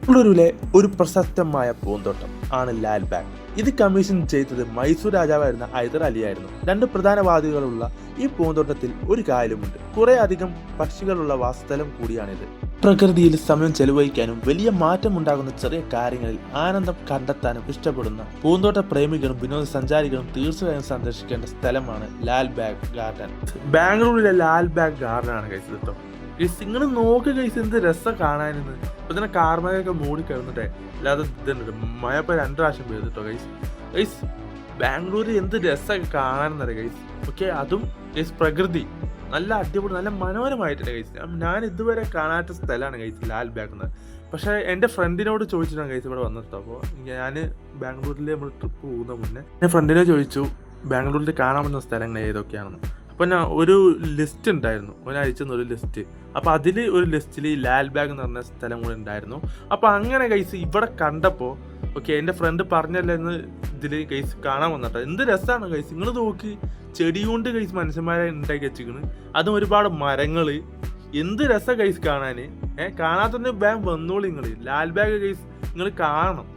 ബംഗളൂരുവിലെ ഒരു പ്രശസ്തമായ പൂന്തോട്ടം ആണ് ലാൽബാഗ്. ഇത് കമ്മീഷൻ ചെയ്തത് മൈസൂർ രാജാവായിരുന്ന ഹൈദർ അലിയായിരുന്നു. രണ്ട് പ്രധാന വാതിലുകളുള്ള ഈ പൂന്തോട്ടത്തിൽ ഒരു കായലുമുണ്ട്. കുറെ അധികം പക്ഷികളുള്ള വാസസ്ഥലം കൂടിയാണിത്. പ്രകൃതിയിൽ സമയം ചെലവഴിക്കാനും വലിയ മാറ്റമുണ്ടാകുന്ന ചെറിയ കാര്യങ്ങളിൽ ആനന്ദം കണ്ടെത്താനും ഇഷ്ടപ്പെടുന്ന പൂന്തോട്ട പ്രേമികളും വിനോദസഞ്ചാരികളും തീർച്ചയായും സന്ദർശിക്കേണ്ട സ്ഥലമാണ് ലാൽബാഗ് ഗാർഡൻ. ബാംഗ്ലൂരിലെ ലാൽബാഗ് ഗാർഡൻ ആണ് കഴിച്ചത് കേട്ടോ. നിങ്ങൾ നോക്ക് കഴിച്ച് എന്ത് രസം കാണാനെന്ന്. ഇപ്പൊ തന്നെ കാർമയൊക്കെ മൂടി കിടന്നിട്ടേ അല്ലാതെ ഇതുണ്ട് മഴ ഇപ്പൊ 2 പ്രാവശ്യം പെയ്തിട്ടോ ഗൈസ്. ബാംഗ്ലൂര് എന്ത് രസമൊക്കെ കാണാനെന്നറിയാം ഗൈസ്. ഓക്കെ, അതും ഗൈസ് പ്രകൃതി നല്ല അടിപൊളി നല്ല മനോഹരമായിട്ടുണ്ട് ഗൈസ്. ഞാൻ ഇതുവരെ കാണാത്ത സ്ഥലമാണ് ഗൈസ് ലാൽബാഗ് എന്ന്. പക്ഷേ എൻ്റെ ഫ്രണ്ടിനോട് ചോദിച്ചിട്ടാണ് ഗൈസ് ഇവിടെ വന്നത്. അപ്പോൾ ഞാൻ ബാംഗ്ലൂരിൽ നമ്മൾ ട്രിപ്പ് പോകുന്ന മുന്നേ എൻ്റെ ഫ്രണ്ടിനെ ചോദിച്ചു ബാംഗ്ലൂരിൽ കാണാൻ പറ്റുന്ന സ്ഥലങ്ങൾ ഏതൊക്കെയാണെന്ന്. അപ്പോൾ ഞാൻ ഒരു ലിസ്റ്റ് ഉണ്ടായിരുന്നു, ഒരാഴ്ചന്ന് ഒരു ലിസ്റ്റ്. അപ്പോൾ അതിൽ ഒരു ലിസ്റ്റിൽ ലാൽബാഗ് എന്ന് പറഞ്ഞ സ്ഥലം കൂടെ ഉണ്ടായിരുന്നു. അപ്പോൾ അങ്ങനെ ഗൈസ് ഇവിടെ കണ്ടപ്പോൾ ഓക്കെ എൻ്റെ ഫ്രണ്ട് പറഞ്ഞല്ലെന്ന് ഇതിൽ ഗൈസ് കാണാൻ വന്നിട്ടോ. എന്ത് രസമാണ് ഗൈസ്, നിങ്ങൾ നോക്കി ചെടി കൊണ്ട് ഗൈസ് മനുഷ്യന്മാരെ ഉണ്ടാക്കി വെച്ചിരിക്കണ്. അതും ഒരുപാട് മരങ്ങൾ. എന്ത് രസം ഗൈസ് കാണാൻ. കാണാത്തന്നെ ബാഗ് വന്നോളി നിങ്ങൾ. ലാൽബാഗ് ഗൈസ് നിങ്ങൾ കാണണം.